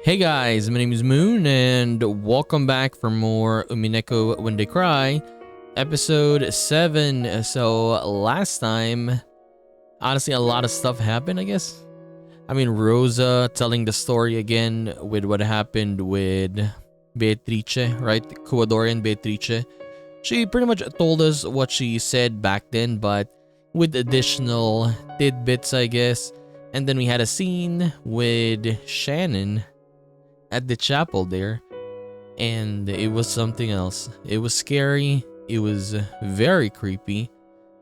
Hey guys, my name is Moon and welcome back for more Umineko When They Cry, episode 7. So last time, honestly a lot of stuff happened, I guess. I mean, Rosa telling the story again with what happened with Beatrice, right? Ecuadorian Beatrice. She pretty much told us what she said back then, but with additional tidbits, I guess. And then we had a scene with Shannon at the chapel there, and it was something else. It was scary, it was very creepy,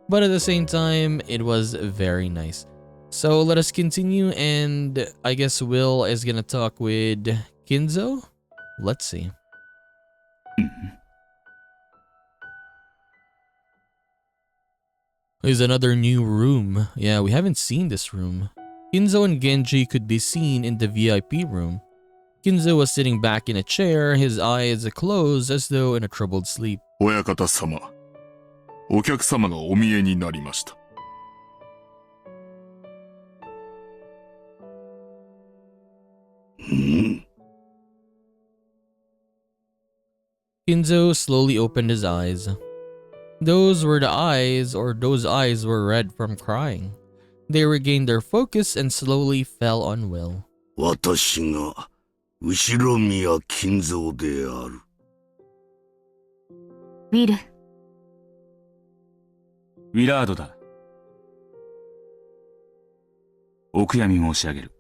but at the same time, it was very nice. So let us continue, and I guess Will is gonna talk with KINZO. Let's see. There's another new room. Yeah, we haven't seen this room. KINZO and Genji could be seen in the VIP room. KINZO was sitting back in a chair, his eyes closed as though in a troubled sleep. 親方様、お客様がお見えになりました。KINZO slowly opened his eyes. Those eyes were red from crying. They regained their focus and slowly fell on Will. 私が後宮金蔵である。ウィル。ウィラードだ。お悔やみ申し上げる。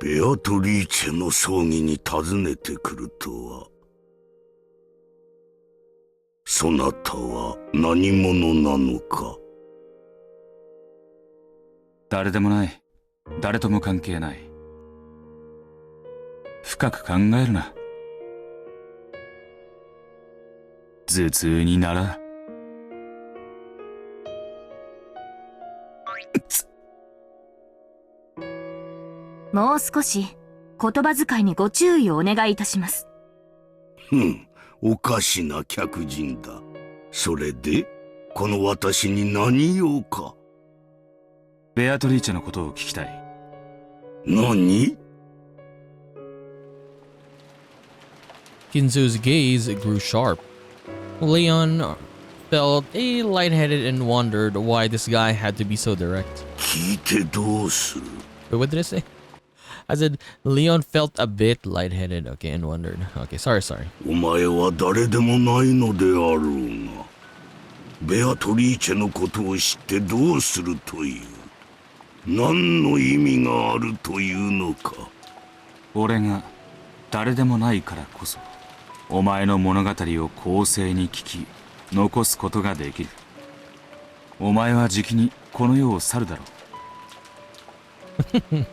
ベアトリーチェの葬儀に訪ねてくるとは。そなたは何者なのか。誰でもない。誰とも関係ない。深く考えるな。頭痛になら。もう少し言葉遣いにご注意をお願いいたします。おかしな客人だ。それでこの私に何用か。ベアトリーチェのことを聞きたい。何？ KINZO's gaze grew sharp. Leon felt a lightheaded and wondered why this guy had to be so direct. 聞いてどうする？ Wait, what did I say? I said Leon felt a bit lightheaded, okay, and wondered. Okay, sorry. お前は誰でもないのであろうが、ベアトリーチェのことを知ってどうするという。何の意味があるというのか。俺が誰でもないからこそ、お前の物語を公正に聞き、残すことができる。お前はじきにこの世を去るだろう。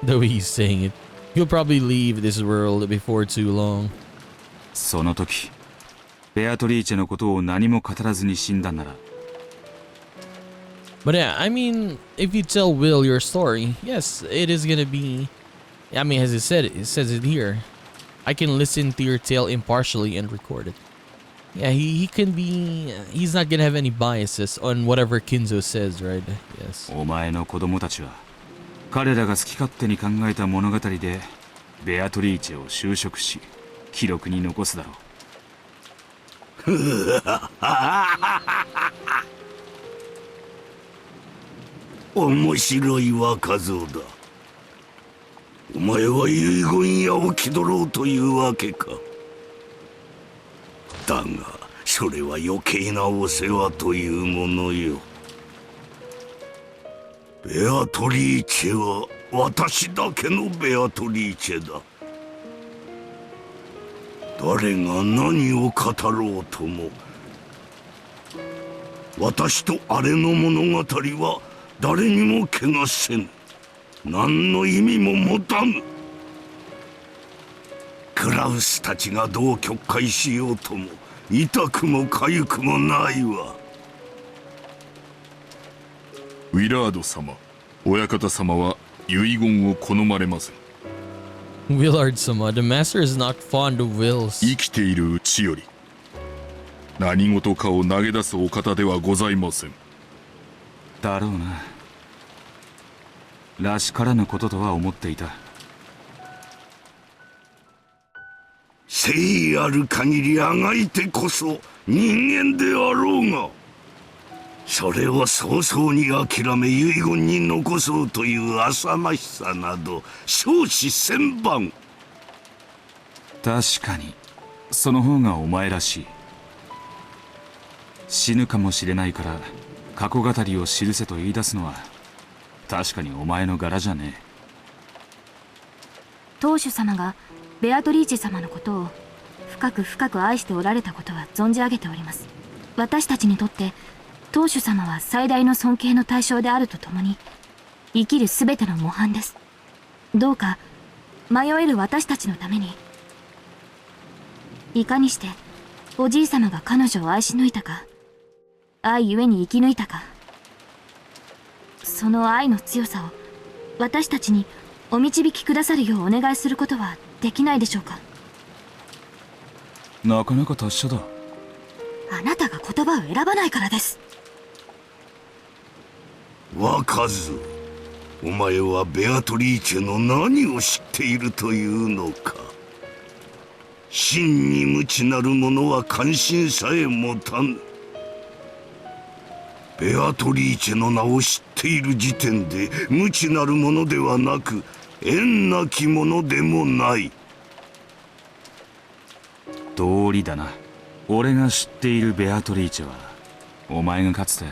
The way he's saying it, he'll probably leave this world before too long. その時、ベアトリーチェのことを何も語らずに死んだなら。But yeah, I mean, if you tell Will your story, yes, it is gonna be... I mean, as it says it here. I can listen to your tale impartially and record it. Yeah, he can be... He's not gonna have any biases on whatever KINZO says, right? Yes. お前の子供たちは、彼らが好き勝手に考えた物語で、ベアトリーチェを修飾し、記録に残すだろう。面白い若造だ。お前は遺言屋を気取ろうというわけか。だがそれは余計なお世話というものよ。ベアトリーチェは私だけのベアトリーチェだ。誰が何を語ろうとも、私とあれの物語は誰にも怪我せぬ。何の意味も持たぬ。クラウスたちがどう曲解しようとも痛くも痒くもないわ。ウィラード様、親方様は遺言を好まれません。Willard sama, the master is not fond of wills. 生きているうちより何事かを投げ出すお方ではございません。だろうな。らしからぬこととは思っていた。誠意ある限りあがいてこそ人間であろうが、それを早々に諦め遺言に残そうという浅ましさなど笑止千万。確かにその方がお前らしい。死ぬかもしれないから過去語りを記せと言い出すのは確かにお前の柄じゃねえ。当主様がベアトリーチェ様のことを深く深く愛しておられたことは存じ上げております。私たちにとって当主様は最大の尊敬の対象であるとともに生きるすべての模範です。どうか迷える私たちのために、いかにしておじい様が彼女を愛し抜いたか、愛ゆえに生き抜いたか、その愛の強さを私たちにお導きくださるようお願いすることはできないでしょうか。なかなか達者だ。あなたが言葉を選ばないからです。若造、お前はベアトリーチェの何を知っているというのか。真に無知なる者は関心さえ持たぬ。ベアトリーチェの名を知っている時点で無知なる者ではなく縁なき者でもない。道理だな。俺が知っているベアトリーチェはお前がかつて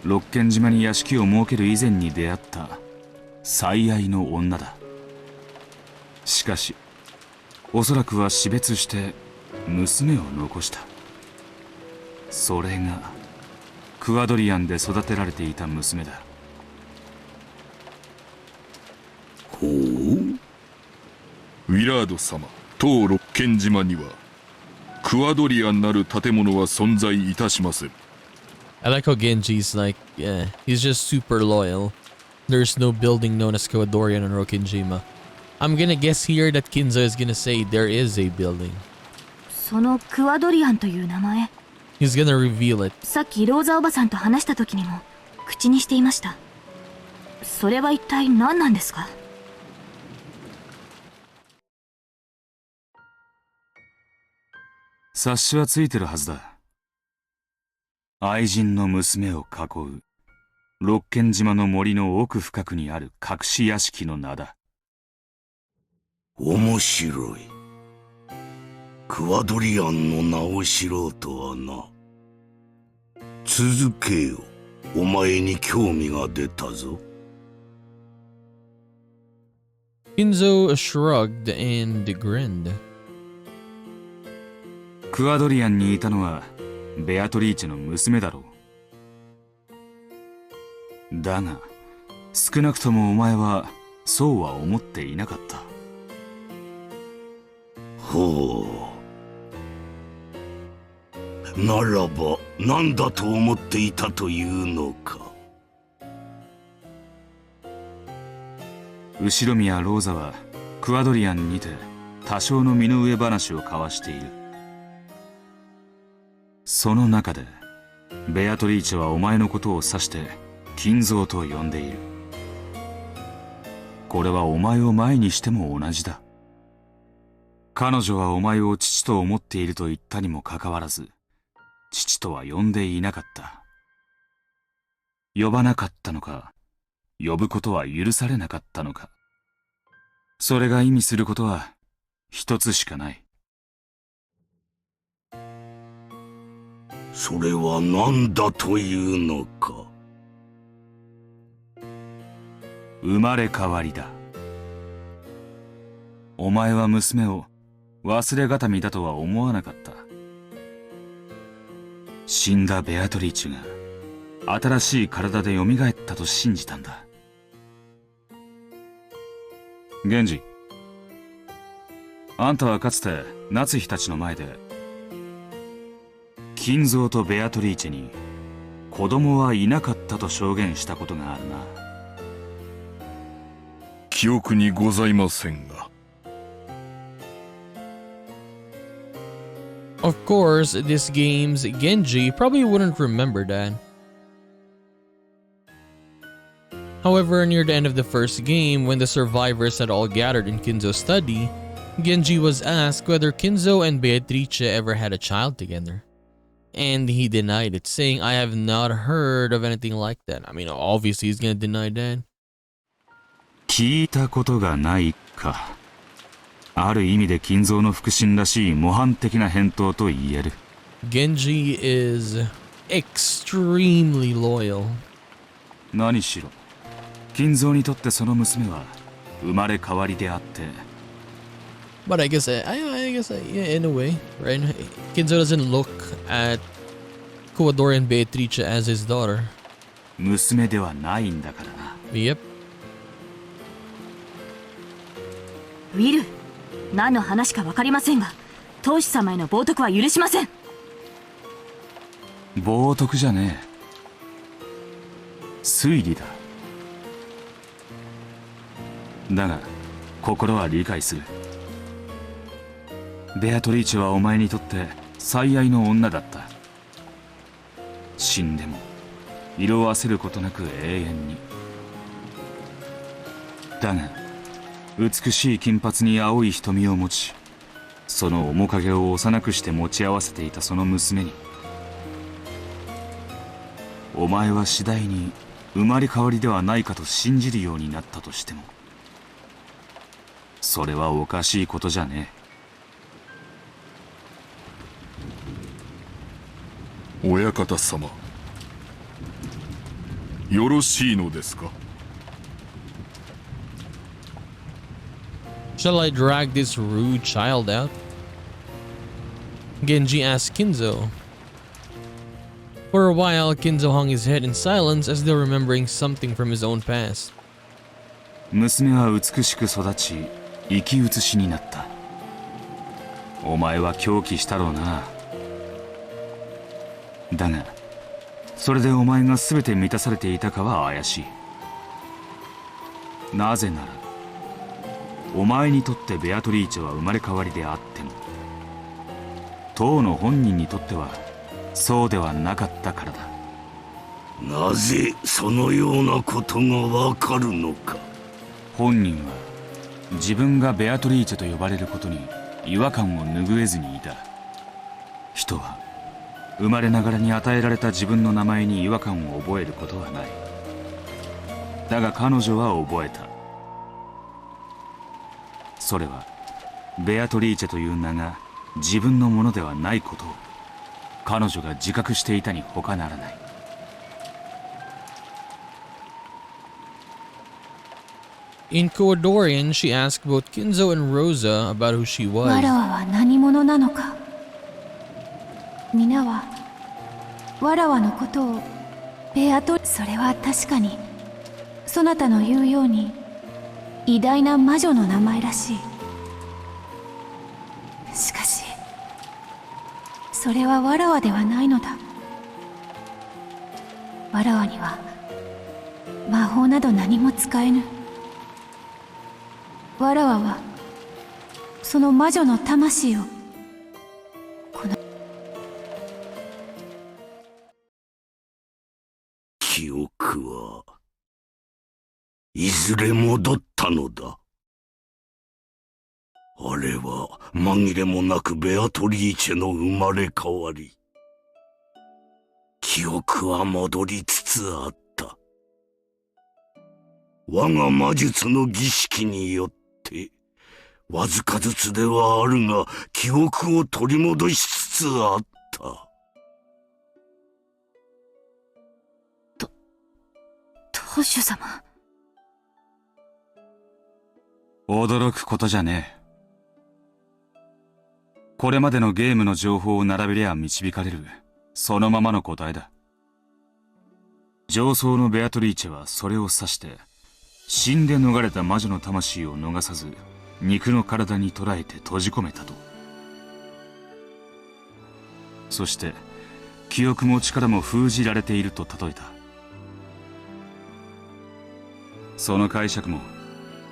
六軒島に屋敷を設ける以前に出会った最愛の女だ。しかしおそらくは死別して娘を残した。それがクワドリアンで育てられていた娘だ。ほう。ウィラード様、当六軒島にはクワドリアンなる建物は存在いたしません。I like how Genji's like, yeah, he's just super loyal. There's no building known as Kawadorian on Rokinjima. I'm gonna guess here that KINZO is gonna say there is a building. そのクワドリアンという名前、 He's gonna reveal it. さっきローザおばさんと話した時にも口にしていました。それは一体何なんですか？察しはついてるはずだ。愛人の娘を囲う六軒島の森の奥深くにある隠し屋敷の名だ。面白い。クワドリアンの名を知ろうとはな。続けよ。お前に興味が出たぞ。KINZO shrugged and grinned. クワドリアンにいたのはベアトリーチェの娘だろう。だが少なくともお前はそうは思っていなかった。ほう。ならば何だと思っていたというのか。後宮ローザはクワドリアンにて多少の身の上話を交わしている。その中でベアトリーチェはお前のことを指して金蔵と呼んでいる。これはお前を前にしても同じだ。彼女はお前を父と思っていると言ったにもかかわらず父とは呼んでいなかった。呼ばなかったのか、呼ぶことは許されなかったのか。それが意味することは一つしかない。それは何だというのか。生まれ変わりだ。お前は娘を忘れがたみだとは思わなかった。死んだベアトリーチェが新しい体で蘇ったと信じたんだ。源氏、あんたはかつて夏日たちの前で金蔵とベアトリーチェに子供はいなかったと証言したことがあるな。記憶にございませんが。Of course, this game's Genji probably wouldn't remember that. However, near the end of the first game, when the survivors had all gathered in Kinzo's study, Genji was asked whether Kinzo and Beatrice ever had a child together. And he denied it, saying, I have not heard of anything like that. I mean, obviously he's gonna deny that. 聞いたことがないか。ある意味で金蔵の腹心らしい模範的な返答と言える。Genji is extremely loyal. 何しろ、金蔵にとってその娘は生まれ変わりであって。But I guess, yeah, in a way, right? Kinzo doesn't look at Kuwadori and Beatrice as his daughter. 娘ではないんだからな。Yep. ウィル、何の話か分かりませんが、当主様への冒涜は許しません。冒涜じゃねえ。推理だ。だが、心は理解する。ベアトリーチェはお前にとって最愛の女だった。死んでも色あせることなく永遠に。だが美しい金髪に青い瞳を持ち、その面影を幼くして持ち合わせていたその娘に、お前は次第に生まれ変わりではないかと信じるようになったとしても、それはおかしいことじゃねえ。親方様、よろしいのですか？ Shall I drag this rude child out? Genji asked Kinzo. For a while, Kinzo hung his head in silence as though remembering something from his own past. 娘は美しく育ち、生き写しになった。お前は狂気したろうな。だが、それでお前が全て満たされていたかは怪しい。なぜなら、お前にとってベアトリーチェは生まれ変わりであっても、当の本人にとってはそうではなかったからだ。なぜそのようなことがわかるのか。本人は自分がベアトリーチェと呼ばれることに違和感を拭えずにいた。人は生まれながらに与えられた自分の名前に違和感を覚えることはない。だが彼女は覚えた。それはベアトリーチェという名が自分のものではないことを彼女が自覚していたに他ならない。In Koadorian, she asked both Kinzo and Rosa about who she わ was. らわは何者なのか。皆はわらわのことをベアトリ、それは確かにそなたの言うように偉大な魔女の名前らしい。しかしそれはわらわではないのだ。わらわには魔法など何も使えぬ。わらわはその魔女の魂をこの記憶はいずれ戻ったのだ。あれは紛れもなくベアトリーチェの生まれ変わり。記憶は戻りつつあった。我が魔術の儀式によってわずかずつではあるが記憶を取り戻しつつあった。当主様。驚くことじゃねえ。これまでのゲームの情報を並べりゃ導かれるそのままの答えだ。上層のベアトリーチェはそれを指して死んで逃れた魔女の魂を逃さず肉の体に捕らえて閉じ込めたと。そして記憶も力も封じられていると例えた。その解釈も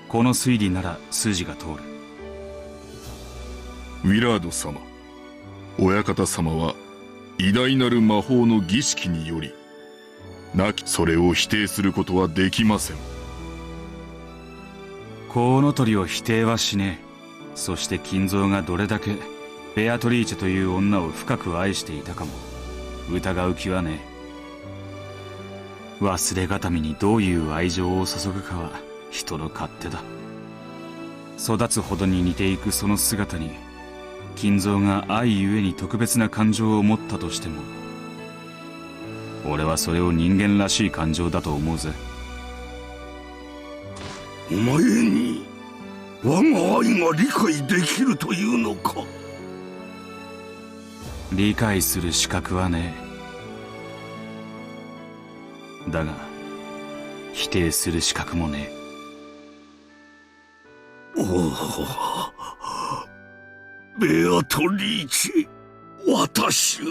この推理なら筋が通る。ウィラード様、親方様は偉大なる魔法の儀式によりなきそれを否定することはできません。コウノトリを否定はしねえ。そして金蔵がどれだけベアトリーチェという女を深く愛していたかも疑う気はねえ。忘れがたみにどういう愛情を注ぐかは人の勝手だ。育つほどに似ていくその姿に金蔵が愛ゆえに特別な感情を持ったとしても、俺はそれを人間らしい感情だと思うぜ。お前に我が愛が理解できるというのか。理解する資格はねえ。だが否定する資格もねおお、ベアトリーチェ、私を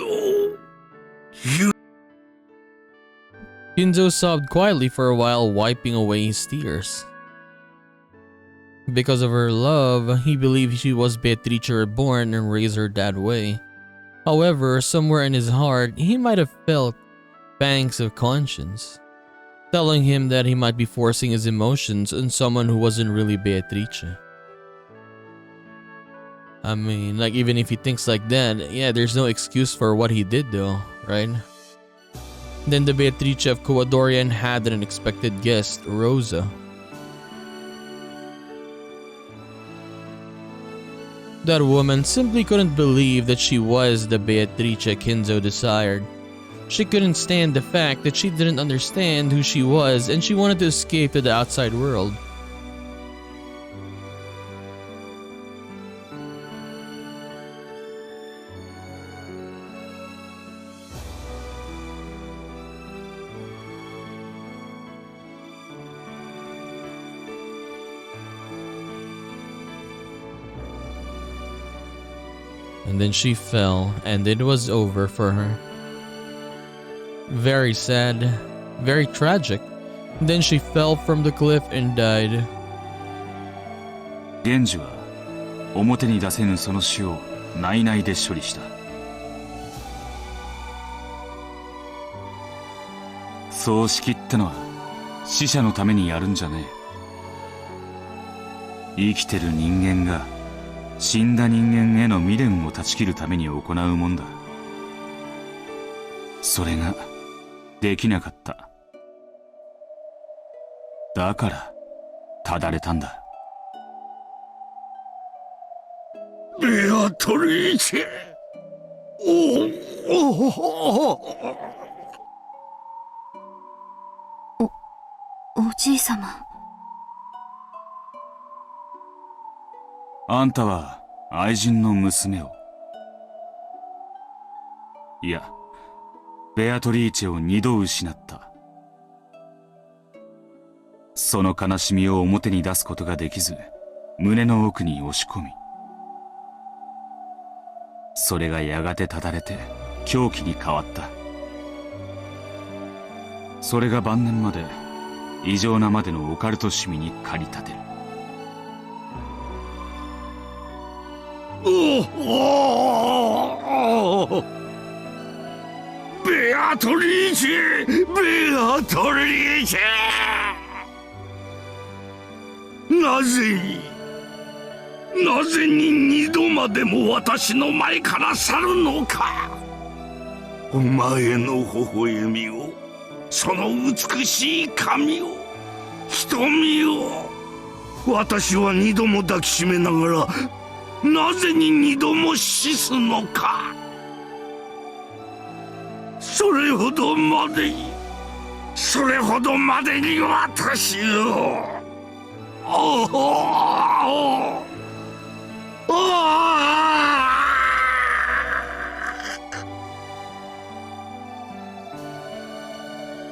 Kinzo sobbed quietly for a while, wiping away his tears. Because of her love, he believed she was Beatrice reborn and raised her that way. However, somewhere in his heart, he might have felt pangs of conscience, telling him that he might be forcing his emotions on someone who wasn't really Beatrice. I mean, like, even if he thinks like that, yeah, there's no excuse for what he did though, right? Then the Beatrice of Coadorian had an unexpected guest, Rosa. That woman simply couldn't believe that she was the Beatrice Kinzo desired. She couldn't stand the fact that she didn't understand who she was and she wanted to escape to the outside world. And then she fell, and it was over for her. Very sad, very tragic. Then she fell from the cliff and died. 源氏は表に出せぬその死を内々で処理した。葬式ってのは死者のためにやるんじゃねえ。生きてる人間が死んだ人間への未練を断ち切るために行うもんだ。それができなかった。だからただれたんだ。ベアトリーチェ、おじいさま。あんたは愛人の娘を、いや、ベアトリーチェを二度失った。その悲しみを表に出すことができず、胸の奥に押し込み、それがやがてただれて狂気に変わった。それが晩年まで異常なまでのオカルト趣味に駆り立てる。ベアトリーチェ、ベアトリーチェ、なぜに二度までも私の前から去るのか。お前の微笑みを、その美しい髪を、瞳を、私は二度も抱きしめながら、なぜに二度も死すのか。それほどまでに私を。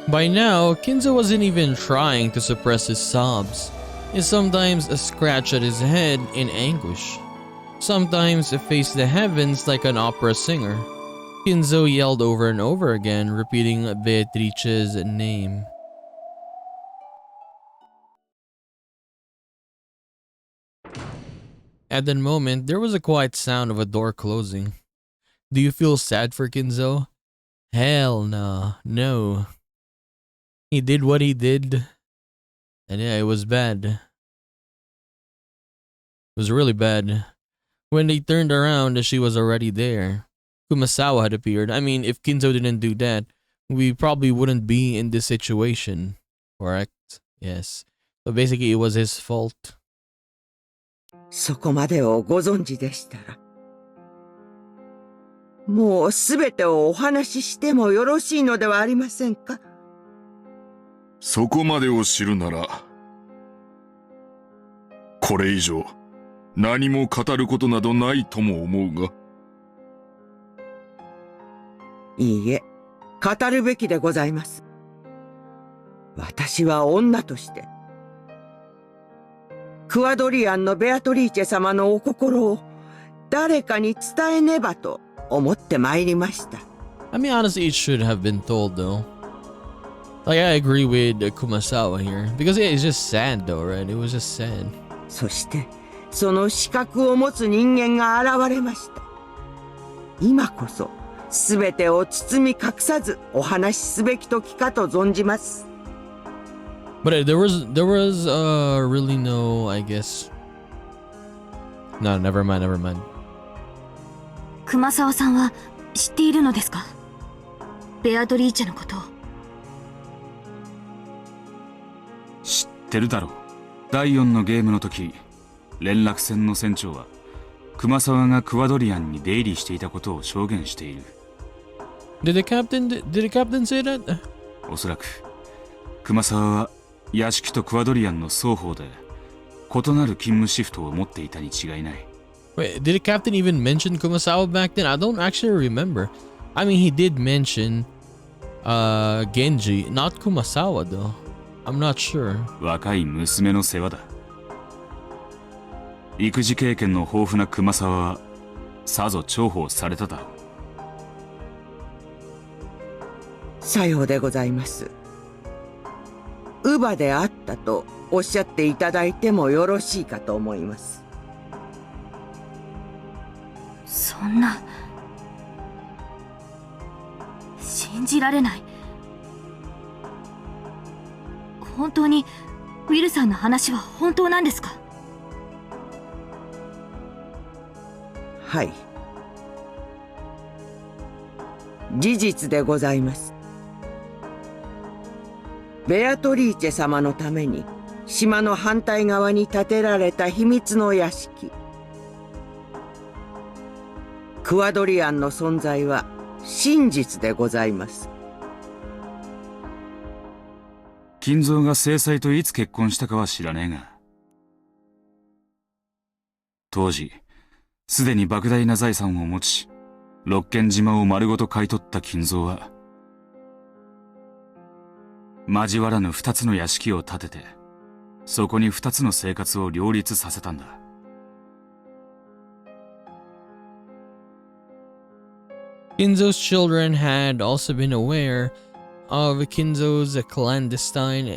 By now, Kinzo wasn't even trying to suppress his sobs. He sometimes scratched at his head in anguish. Sometimes faced the heavens like an opera singer. Kinzo yelled over and over again, repeating Beatrice's name. At that moment, there was a quiet sound of a door closing. Do you feel sad for Kinzo? Hell no, no. He did what he did. And yeah, it was bad. It was really bad. When they turned around, she was already there. Kumasawa had appeared. I mean, if KINZO didn't do that, we probably wouldn't be in this situation. Correct? Yes. So basically, it was his fault. そこまでをご存知でしたら、もうすべてをお話ししてもよろしいのではありませんか？そこまでを知るなら、これ以上何も語ることなどないとも思うが。いいえ、語るべきでございます。私は女として、クワドリアンのベアトリーチェ様のお心を誰かに伝えねばと思って参りました。I mean, honestly, it should have been told, though. Like, I agree with Kumasawa here. Because yeah, it's just sad, though, right? It was just sad. そして、その資格を持つ人間が現れました。今こそ、すべてを包み隠さずお話しすべき時かと存じます。But there was really no, I guess. No, never mind. 熊沢さんは知っているのですか？ベアトリーチェのことを。知ってるだろう。第4のゲームの時、連絡船の船長は熊沢がクワドリアンに出入りしていたことを証言している。Did the captain say that? おそらく熊沢は屋敷とクワドリアンの双方で異なる勤務シフトを持っていたに違いない。Wait, did the captain even mention Kumasawa back then? I don't actually remember. I mean, he did mention Genji, not Kumasawa though. I'm not sure. 若い娘の世話だ。育児経験の豊富な熊沢はさぞ重宝されただろう。さようでございます。乳母であったとおっしゃっていただいてもよろしいかと思います。そんな、信じられない。本当にウィルさんの話は本当なんですか？はい、事実でございます。ベアトリーチェ様のために島の反対側に建てられた秘密の屋敷、クワドリアンの存在は真実でございます。金蔵が正妻といつ結婚したかは知らねえが、当時すでに莫大な財産を持ち、六軒島を丸ごと買い取った金蔵は交わらぬ二つの屋敷を建てて、そこに二つの生活を両立させたんだ。KINZO's children had also been aware of KINZO's clandestine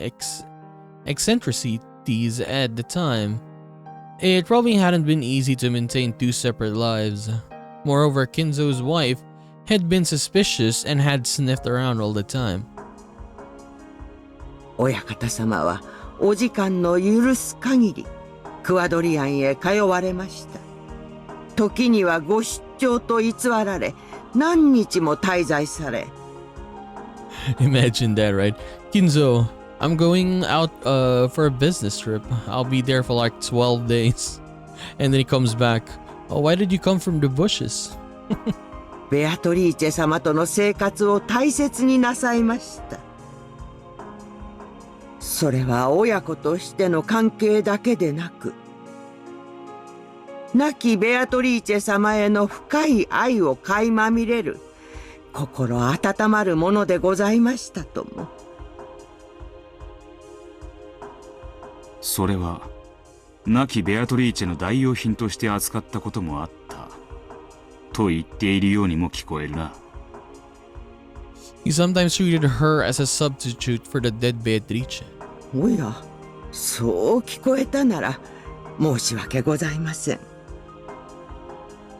eccentricities at the time. It probably hadn't been easy to maintain two separate lives. Moreover, KINZO's wife had been suspicious and had sniffed around all the time. 親方様はお時間の許す限りクワドリアンへ通われました。時にはご出張と偽られ、何日も滞在され。Imagine that, right? KINZO, I'm going out for a business trip. I'll be there for like 12 days. And then he comes back. Oh, why did you come from the bushes? ベアトリーチェ様との生活を大切になさいました。それは親子としての関係だけでなく、亡きベアトリーチェ様への深い愛を垣間見れる心温まるものでございましたとも。それは亡きベアトリーチェの代用品として扱ったこともあったと言っているようにも聞こえるな。He sometimes treated her as a substitute for the dead Beatrice. おや、そう聞こえたなら申し訳ございません。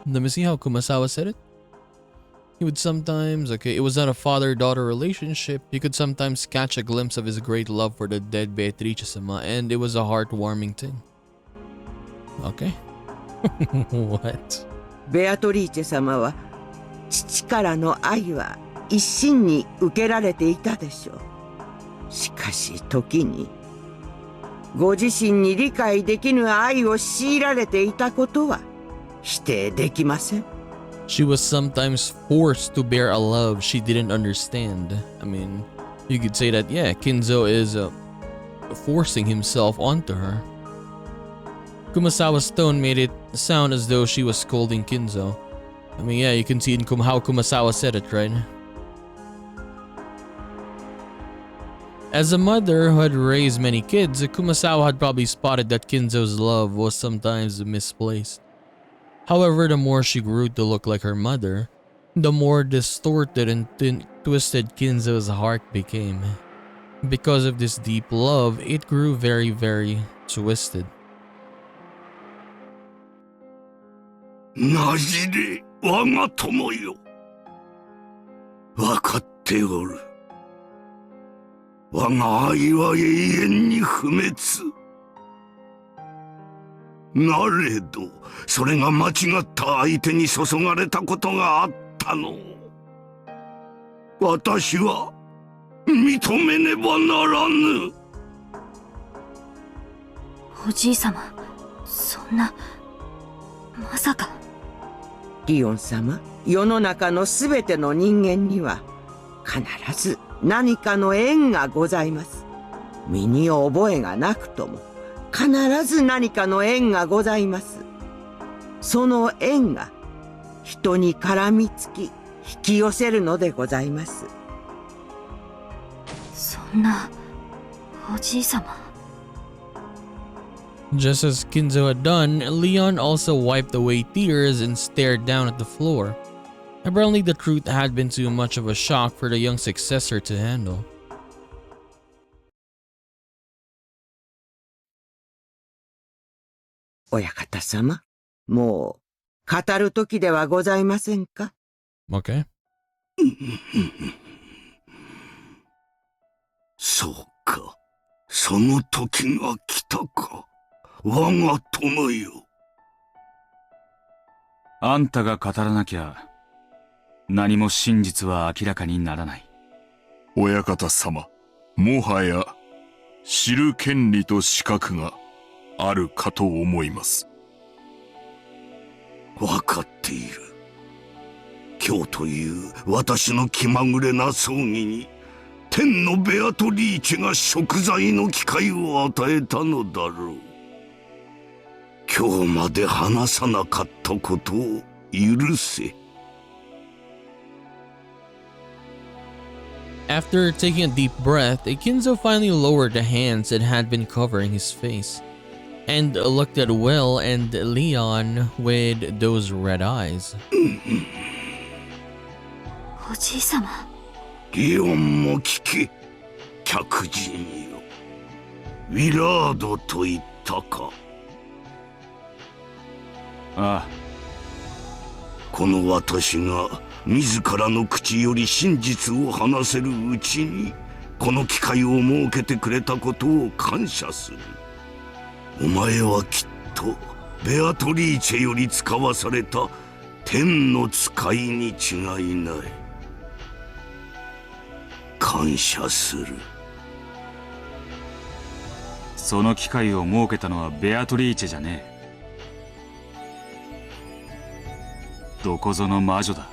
Let me see how Kumasawa said it. He would sometimes, it was not a father-daughter relationship. You could sometimes catch a glimpse of his great love for the dead Beatrice-sama, and it was a heartwarming thing. Okay. What? ベアトリーチェ様は父からの愛は一心に受けられていたでしょう。しかし時にご自身に理解できぬ愛を強いられていたことは否定できません。She was sometimes forced to bear a love she didn't understand. I mean, you could say that, yeah, KINZO is forcing himself onto her. Kumasawa's tone made it sound as though she was scolding KINZO. I mean, yeah, you can see in how Kumasawa said it, right? As a mother who had raised many kids, Kumasawa had probably spotted that KINZO's love was sometimes misplaced. However, the more she grew to look like her mother, the more distorted and twisted KINZO's heart became. Because of this deep love, it grew very, very twisted. なじれ我が友よ。わかっておる。我が愛は永遠に不滅。なれどそれが間違った相手に注がれたことがあったの。私は認めねばならぬ。おじいさま、そんな、まさか。リオン様、世の中のすべての人間には必ず何かの縁がございます。身に覚えがなくとも必ず何かの縁がございます。その縁が人に絡みつき引き寄せるのでございます。そんな、おじいさま。Just as KINZO had done, Leon also wiped away tears and stared down at the floor. Apparently the truth had been too much of a shock for the young successor to handle. 親方様、もう語る時ではございませんか。Okay. そうか、その時が来たか。我が友よ。あんたが語らなきゃ何も真実は明らかにならない。親方様、もはや知る権利と資格があるかと思います。わかっている。今日という私の気まぐれな葬儀に天のベアトリーチェが贖罪の機会を与えたのだろう。今日まで話さなかったことを許せ。After taking a deep breath, KINZO finally lowered the hands that had been covering his face and looked at Will and Leon with those red eyes. おじいさま。リオンも聞け、客人よ。ウィラードと言ったか。ああ。この私が自らの口より真実を話せるうちにこの機会を設けてくれたことを感謝する。お前はきっとベアトリーチェより使わされた天の使いに違いない。感謝する。その機会を設けたのはベアトリーチェじゃねえ。どこぞの魔女だ。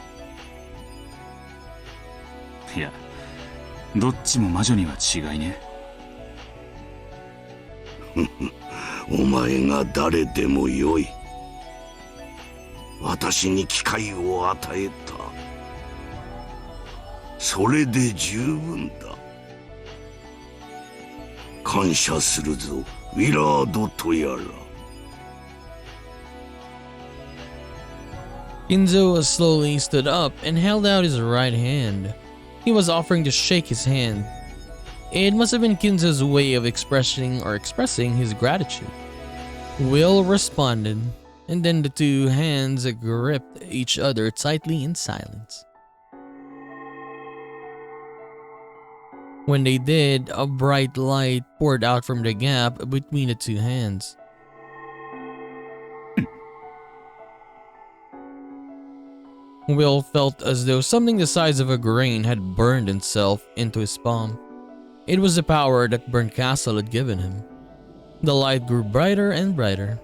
いや、どっちも魔女には違いね。お前が誰でもよい。私に機会を与えた。それで十分だ。感謝するぞ、ウィラードとやら。KINZO slowly stood up and held out his right hand. He was offering to shake his hand. It must have been KINZO's way of expressing his gratitude. Will responded, and then the two hands gripped each other tightly in silence. When they did, a bright light poured out from the gap between the two hands. Will felt as though something the size of a grain had burned itself into his palm. It was the power that Burnt Castle had given him. The light grew brighter and brighter.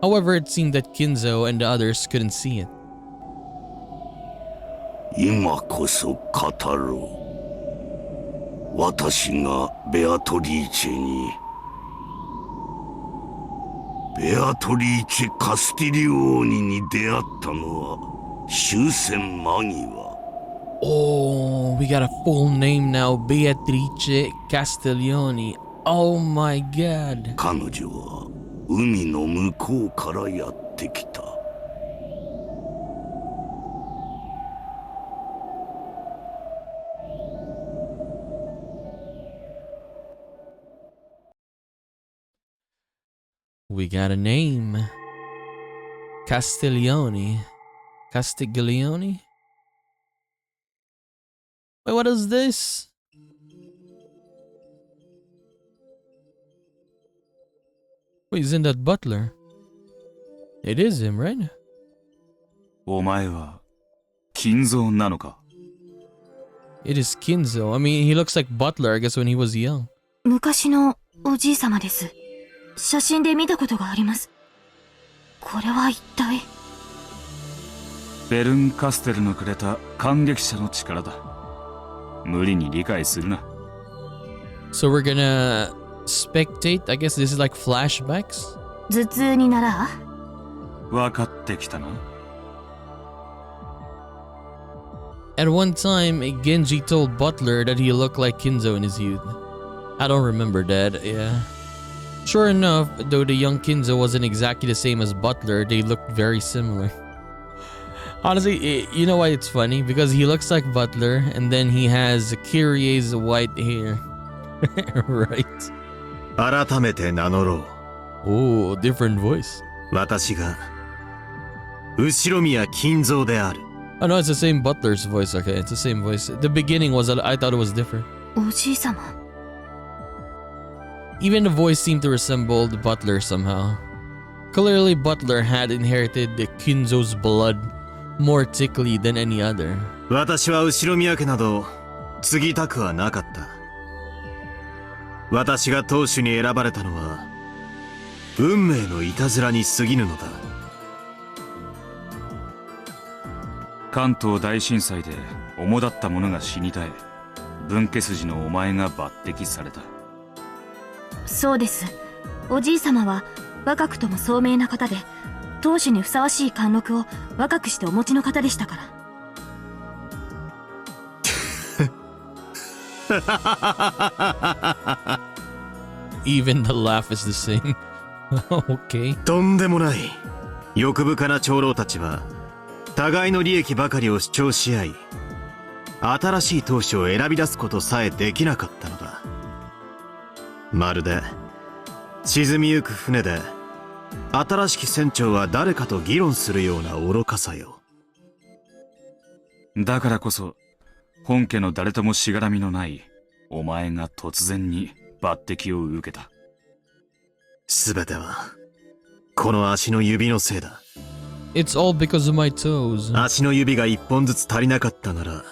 However, it seemed that KINZO and the others couldn't see it. 今こそ語ろう。私がベアトリーチェにベアトリーチェ・カスティリオーニに出会ったのは終戦間際。 Oh, we got a full name now. Beatrice Castiglione. Oh my god. 彼女は海の向こうからやってきた。 We got a name. Castiglione. Castiglione? Wait, what is this? Wait, isn't that Butler? It is him, right? お前は金蔵なのか？ It is KINZO. I mean, he looks like Butler, I guess, when he was young. 昔のおじい様です。写真で見たことがあります。これは一体。ベルン・カステルのくれた感激者の力だ。無理に理解するな。So we're gonna spectate. I guess this is like flashbacks. 頭痛になら分かってきたな。At one time, Genji told Butler that he looked like KINZO in his youth. I don't remember that, yeah. Sure enough, though the young KINZO wasn't exactly the same as Butler, they looked very similar. Honestly, you know why it's funny? Because he looks like Butler, and then he has Kyrie's white hair. Right? 改めて名乗ろう。 Oh, different voice. 私が後宮金蔵である。 Oh no, it's the same Butler's voice. Okay, it's the same voice. The beginning was, I thought it was different. おじい様。 Even the voice seemed to resemble the Butler somehow. Clearly, Butler had inherited the KINZO's blood more thickly than any other. 私は後宮家など継ぎたくはなかった。私が当主に選ばれたのは運命のいたずらに過ぎぬのだ。関東大震災で主だった者が死に絶え、分家筋のお前が抜擢された。そうです。おじい様は若くとも聡明な方で、当主にふさわしい貫禄を若くしてお持ちの方でしたから。Even the laugh is the same. Okay. とんでもない。欲深な長老たちは互いの利益ばかりを主張し合い、新しい当主を選び出すことさえできなかったのだ。まるで沈みゆく船で新しき船長は誰かと議論するような愚かさよ。だからこそ本家の誰ともしがらみのないお前が突然に抜擢を受けた。すべてはこの足の指のせいだ。 It's all because of my toes. 足の指が一本ずつ足りなかったなら、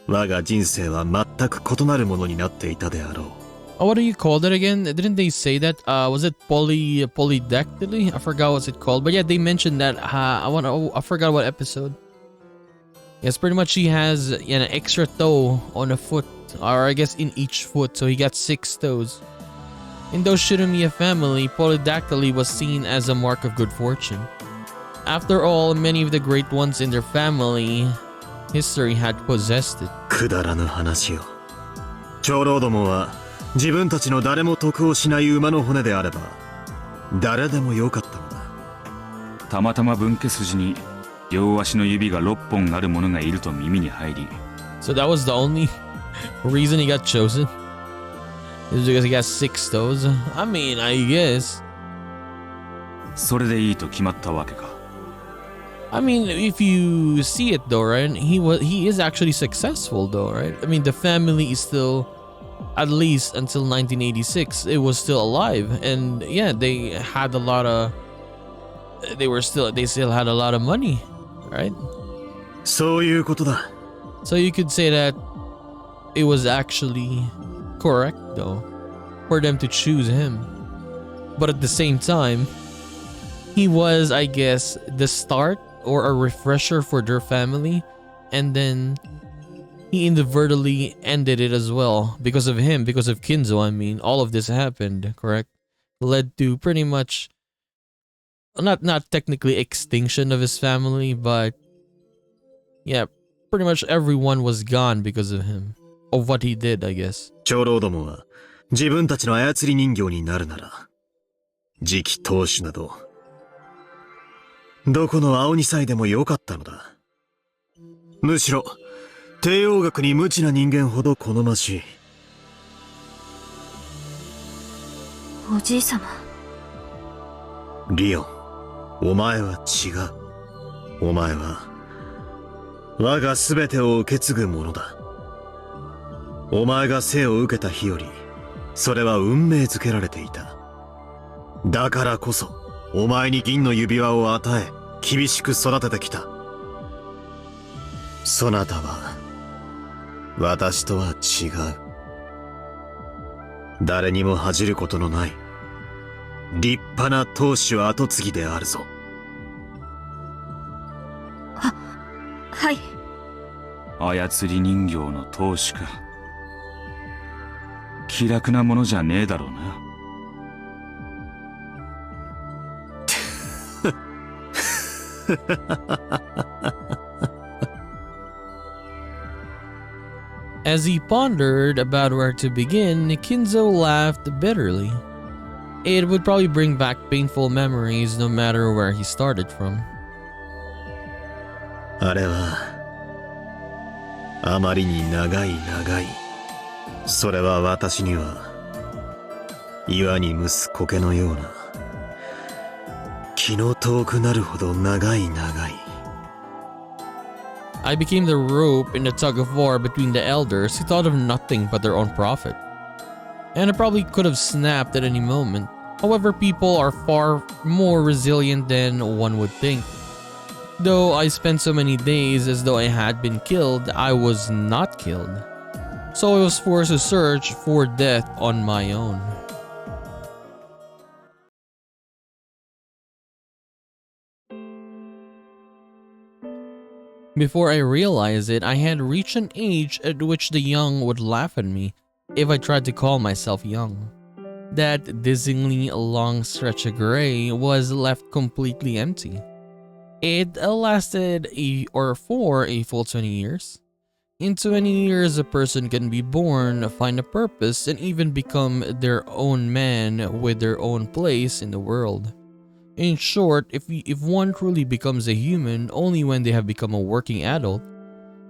我が人生は全く異なるものになっていたであろう。 Oh, what do you call that again? Didn't they say that? Was it polydactyly? I forgot what's it called. But yeah, they mentioned that. I forgot what episode. Yes, pretty much he has an extra toe on a foot, or I guess in each foot, so he got 6 toes. In the USHIROMIYA family, polydactyly was seen as a mark of good fortune. After all, many of the great ones in their family history had possessed it. くだらぬ話よ。長老どもは自分たちの誰も得をしない馬の骨であれば誰でもよかったのだ。たまたま分家筋に両足の指が6本ある者がいると耳に入り。So that was the only reason he got chosen? Is because he got 6 toes? I mean, I guess. それでいいと決まったわけか。I mean, if you see it though, right? He is actually successful though, right? I mean, the family is still, at least until 1986, it was still alive, and yeah, they had a lot of, they still had a lot of money, right? そういうことだ。 So you could say that it was actually correct though for them to choose him. But at the same time, he was, I guess, the start or a refresher for their family, and then he inadvertently ended it as well because of him, because of KINZO. I mean, all of this happened, correct? Led to pretty much not technically extinction of his family, but yeah, pretty much everyone was gone because of him, of what he did, I guess. 長老どもは自分たちの操り人形になるなら、次期当主など、どこの青二歳でもよかったのだ。むしろ、帝王学に無知な人間ほど好ましい。おじい様。リオン、お前は違う。お前は、我が全てを受け継ぐものだ。お前が生を受けた日より、それは運命づけられていた。だからこそ、お前に銀の指輪を与え、厳しく育ててきた。そなたは、私とは違う。誰にも恥じることのない、立派な当主跡継ぎであるぞ。はい。操り人形の当主か。気楽なものじゃねえだろうな。As he pondered about where to begin, KINZO laughed bitterly. It would probably bring back painful memories no matter where he started from. あれは、あまりに長い。それは私には、岩に蒸す苔のような、気の遠くなるほど長い。I became the rope in the tug of war between the elders who thought of nothing but their own profit. And it probably could have snapped at any moment. However, people are far more resilient than one would think. Though I spent so many days as though I had been killed, I was not killed. So I was forced to search for death on my own. Before I realized it, I had reached an age at which the young would laugh at me if I tried to call myself young. That dizzyingly long stretch of gray was left completely empty. It lasted for a full 20 years. In 20 years, a person can be born, find a purpose, and even become their own man with their own place in the world. In short, if one truly becomes a human only when they have become a working adult,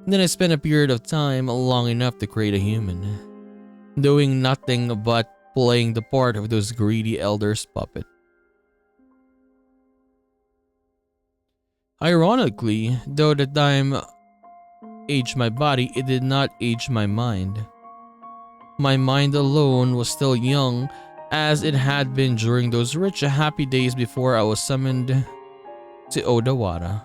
then I spent a period of time long enough to create a human, doing nothing but playing the part of those greedy elders' puppet. Ironically, though the time aged my body, it did not age my mind. My mind alone was still young, as it had been during those rich, happy days before I was summoned to Odawara.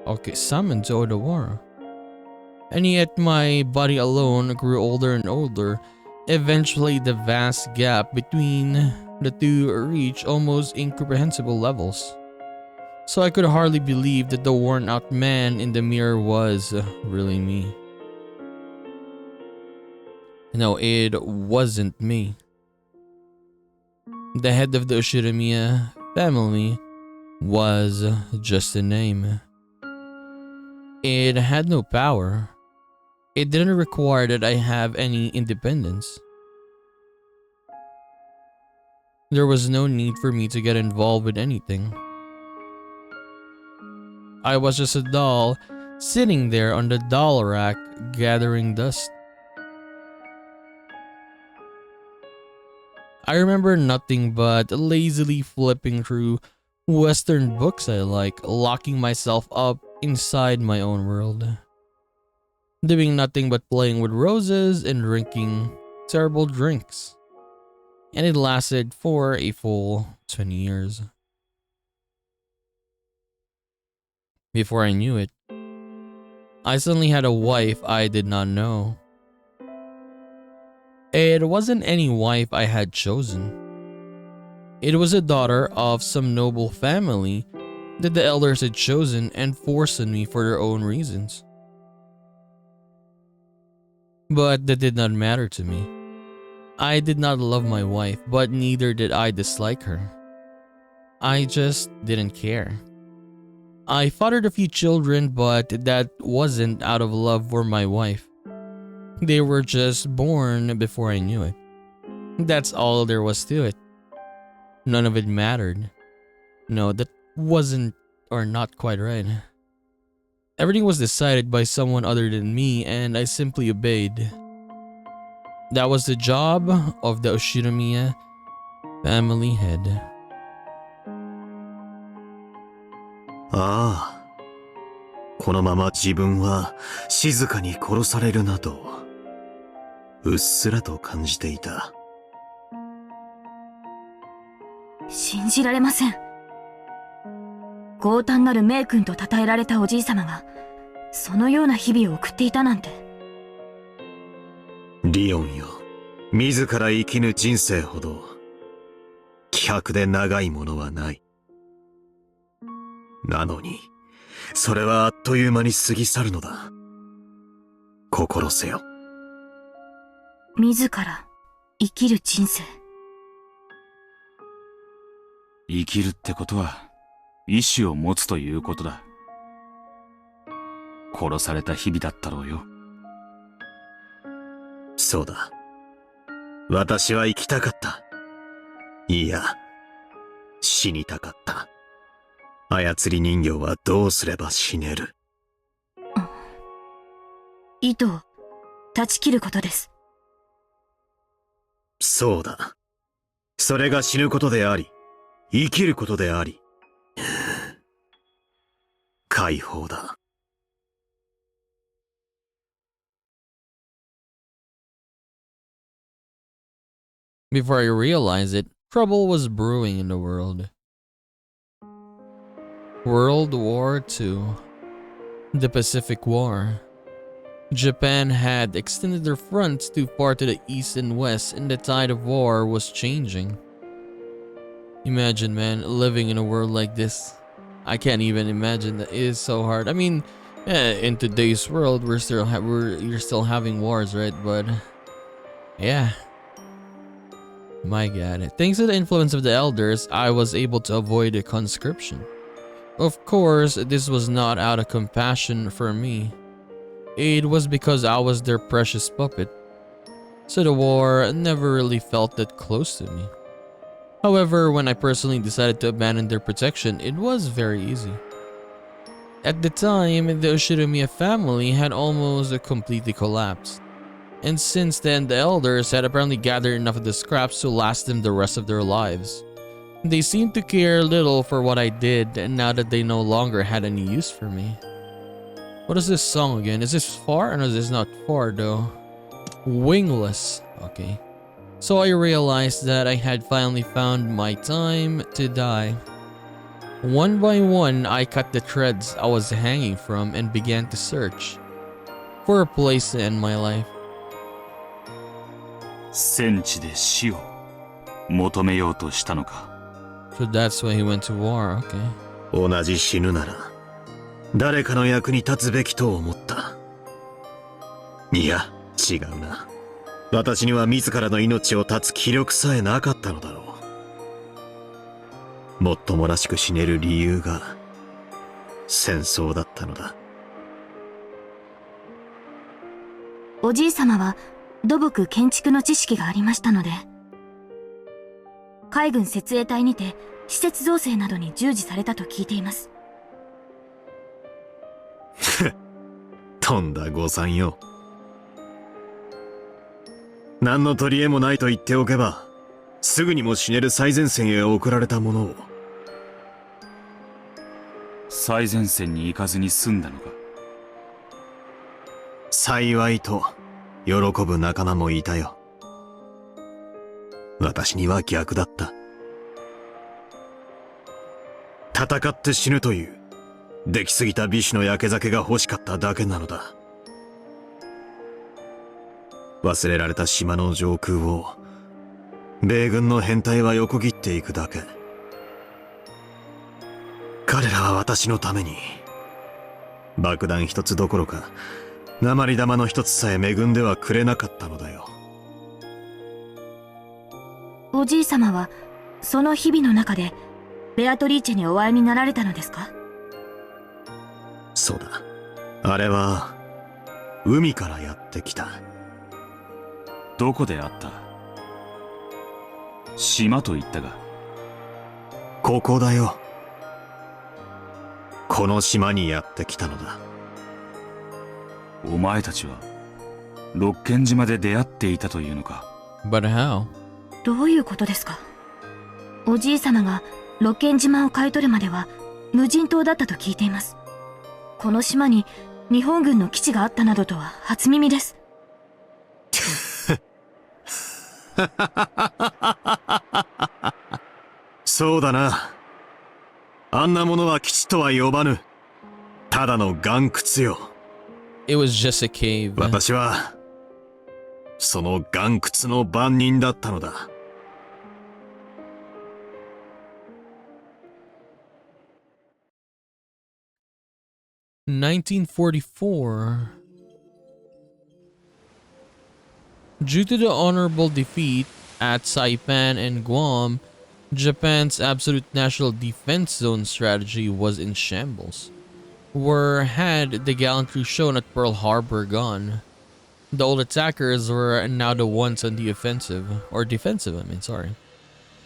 Okay, summoned to Odawara. And yet my body alone grew older and older. Eventually, the vast gap between the two reached almost incomprehensible levels. So I could hardly believe that the worn out man in the mirror was really me. No, it wasn't me. The head of the USHIROMIYA family was just a name. It had no power. It didn't require that I have any independence. There was no need for me to get involved with anything. I was just a doll sitting there on the doll rack gathering dust. I remember nothing but lazily flipping through Western books I like, locking myself up inside my own world. Doing nothing but playing with roses and drinking terrible drinks. And it lasted for a full 20 years. Before I knew it, I suddenly had a wife I did not know. It wasn't any wife I had chosen. It was a daughter of some noble family that the elders had chosen and forced on me for their own reasons. But that did not matter to me. I did not love my wife, but neither did I dislike her. I just didn't care. I fathered a few children, but that wasn't out of love for my wife. They were just born before I knew it. That's all there was to it. None of it mattered. No, that wasn't or not quite right. Everything was decided by someone other than me, and I simply obeyed. That was the job of the USHIROMIYA family head. ああ、このまま自分は静かに殺されるなと、うっすらと感じていた。信じられません。強胆なる名君と称えられたおじい様が、そのような日々を送っていたなんて。リオンよ、自ら生きぬ人生ほど、希薄で長いものはない。なのに、それはあっという間に過ぎ去るのだ。心せよ。自ら生きる人生。生きるってことは、意志を持つということだ。殺された日々だったろうよ。そうだ。私は生きたかった。いや、死にたかった。操り人形はどうすれば死ねる？糸を断ち切ることです。そうだ。それが死ぬことであり、生きることであり、解放だ。Before I realized it, trouble was brewing in the world. World War II. The Pacific War. Japan had extended their fronts too far to the east and west, and the tide of war was changing. Imagine, man, living in a world like this. I can't even imagine. That is so hard. I mean, in today's world, you're still having wars, right? But yeah. My God. Thanks to the influence of the elders, I was able to avoid a conscription. Of course, this was not out of compassion for me. It was because I was their precious puppet. So the war never really felt that close to me. However, when I personally decided to abandon their protection, it was very easy. At the time, the USHIROMIYA family had almost completely collapsed. And since then, the elders had apparently gathered enough of the scraps to last them the rest of their lives. They seemed to care little for what I did, and now that they no longer had any use for me. What is this song again? Is this far? Or no, this is not far though. Wingless. Okay. So I realized that I had finally found my time to die. One by one, I cut the threads I was hanging from and began to search for a place to end my life. 戦地で死を求めようとしたのか。So that's why he went to war, okay. 同じ死ぬなら、誰かの役に立つべきと思った。いや、違うな。私には自らの命を絶つ気力さえなかったのだろう。もっともらしく死ねる理由が、戦争だったのだ。おじい様は土木建築の知識がありましたので、海軍設営隊にて施設造成などに従事されたと聞いています。とんだ誤算よ。何の取り柄もないと言っておけば、すぐにも死ねる最前線へ送られたものを、最前線に行かずに済んだのか。幸いと喜ぶ仲間もいたよ。私には逆だった。戦って死ぬという出来すぎた美酒の焼け酒が欲しかっただけなのだ。忘れられた島の上空を米軍の編隊は横切っていくだけ。彼らは私のために爆弾一つどころか鉛玉の一つさえ恵んではくれなかったのだよ。おじい様はその日々の中でベアトリーチェにお会いになられたのですか？そうだ。あれは海からやってきた。どこで会った？島と言ったが。ここだよ。この島にやってきたのだ。お前たちは六軒島で出会っていたというのか。 But how? どういうことですか？おじい様がロケン島を買い取るまでは無人島だったと聞いています。この島に日本軍の基地があったなどとは初耳です。そうだな。あんなものは基地とは呼ばぬ。ただの岩窟よ。It was just a cave. 私はその岩窟の番人だったのだ。1944. Due to the honorable defeat at Saipan and Guam, Japan's absolute national defense zone strategy was in shambles. Where had the gallantry shown at Pearl Harbor gone? The old attackers were now the ones on the offensive, or defensive, sorry.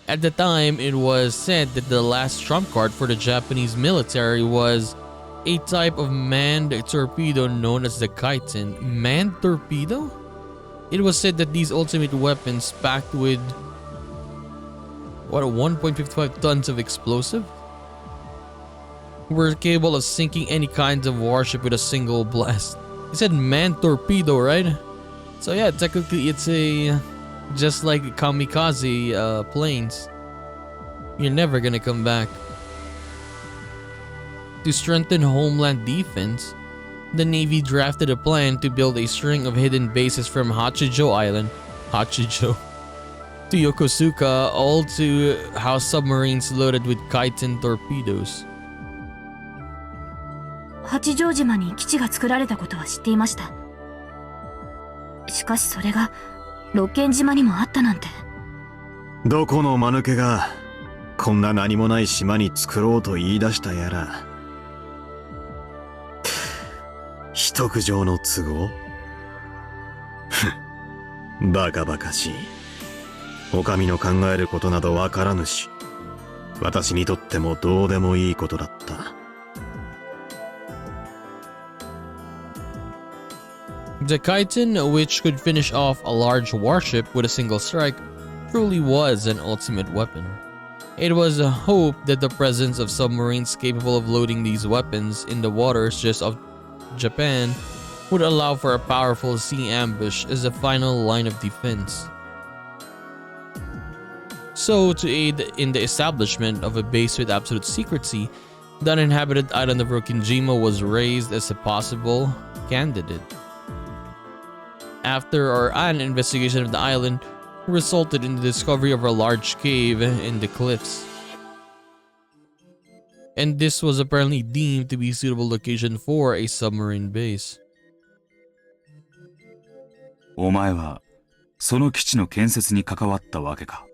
At the time, it was said that the last trump card for the Japanese military was a type of manned torpedo known as the Kaiten. Manned torpedo? It was said that these ultimate weapons packed with 1.55 tons of explosive were capable of sinking any kinds of warship with a single blast. He said manned torpedo, right? So yeah, technically it's a just like kamikaze planes. You're never gonna come back. To strengthen homeland defense, the Navy drafted a plan to build a string of hidden bases from Hachijo Island, Hachijo, to Yokosuka, all to house submarines loaded with Kaiten torpedoes. 八丈島に基地が作られたことは知っていました。しかしそれが六軒島にもあったなんて。どこの間抜けがこんな何もない島に作ろうと言い出したやら。一苦情の都合？バカバカしい。お上の考えることなどわからぬし、私にとってもどうでもいいことだった。The Kaiten, which could finish off a large warship with a single strike, truly was an ultimate weapon. It was hoped that the presence of submarines capable of loading these weapons in the waters just of Japan would allow for a powerful sea ambush as a final line of defense. So, to aid in the establishment of a base with absolute secrecy, the uninhabited island of Rokinjima was raised as a possible candidate. After an investigation of the island resulted in the discovery of a large cave in the cliffs. And this was apparently deemed to be a suitable location for a submarine base. お前はその基地の建設に関わったわけか。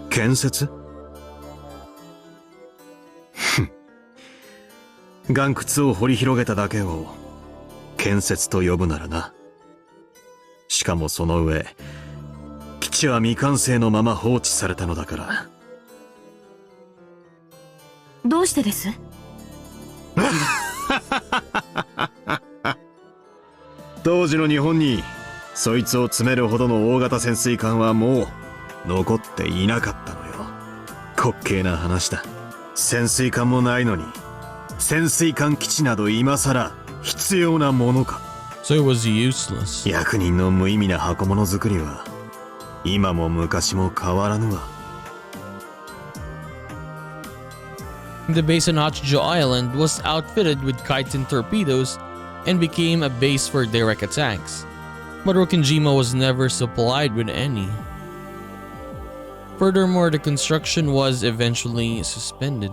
建設？岩窟を掘り広げただけを建設と呼ぶならな。しかもその上、基地は未完成のまま放置されたのだから。どうしてです？当時の日本にそいつを詰めるほどの大型潜水艦はもう残っていなかったのよ。滑稽な話だ。潜水艦もないのに潜水艦基地など今さら必要なものか。 So it was useless. 役人の無意味な箱物作りは今も昔も変わらぬわ。 The base on Hachijo Island was outfitted with chitin torpedoes and became a base for direct attacks, but Rokkenjima was never supplied with any. Furthermore, the construction was eventually suspended,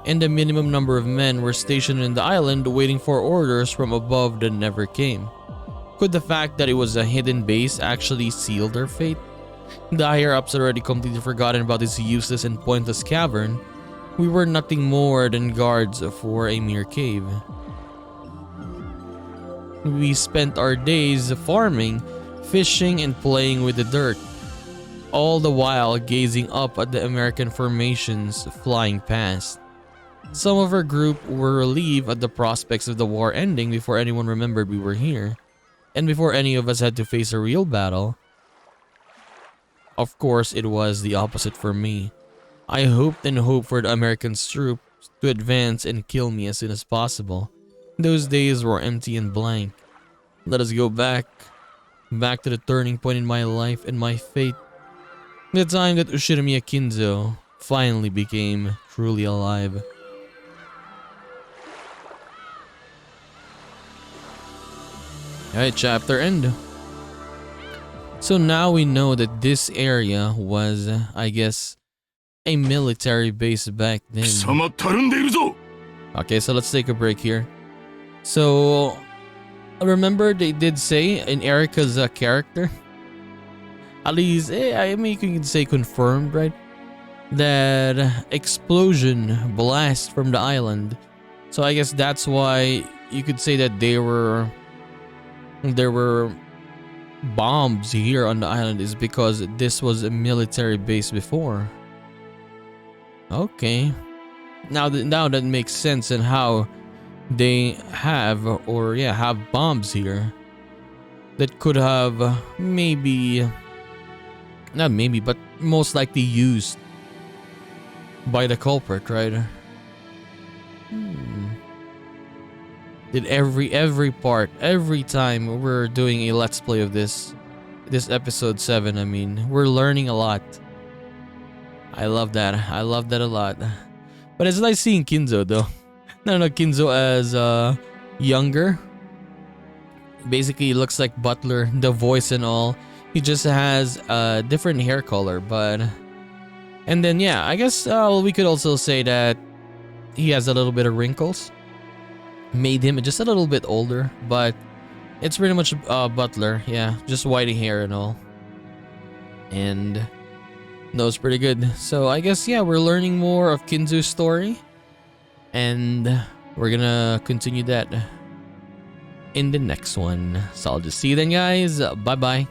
and a minimum number of men were stationed in the island waiting for orders from above that never came. Could the fact that it was a hidden base actually seal their fate? The higher-ups had already completely forgotten about this useless and pointless cavern. We were nothing more than guards for a mere cave. We spent our days farming, fishing, and playing with the dirt, all the while gazing up at the American formations flying past. Some of our group were relieved at the prospects of the war ending before anyone remembered we were here, and before any of us had to face a real battle. Of course, it was the opposite for me. I hoped and hoped for the American troops to advance and kill me as soon as possible. Those days were empty and blank. Let us go back to the turning point in my life and my fate. The time that USHIROMIYA KINZO finally became truly alive. Alright, chapter end. So now we know that this area was, I guess, a military base back then. 貴様たるんでいるぞ。 Okay, so let's take a break here. So, remember they did say in Erika's character, at least, I mean, you can say confirmed, right? That explosion blast from the island. So I guess that's why you could say that there were bombs here on the island, is because this was a military base before. Okay. Now that makes sense in how they have bombs here that could have but most likely used by the culprit, right? Did every time we're doing a let's play of this episode 7, I mean, we're learning a lot. I love that a lot. But it's nice seeing KINZO though. No, KINZO as younger. Basically, he looks like Butler, the voice and all. He just has a different hair color, but... And then, yeah, I guess we could also say that he has a little bit of wrinkles. Made him just a little bit older, but it's pretty much Butler, yeah. Just white hair and all. And... that was pretty good. So I guess, yeah, we're learning more of KINZO's story. And we're gonna continue that in the next one. So I'll just see you then, guys. Bye-bye.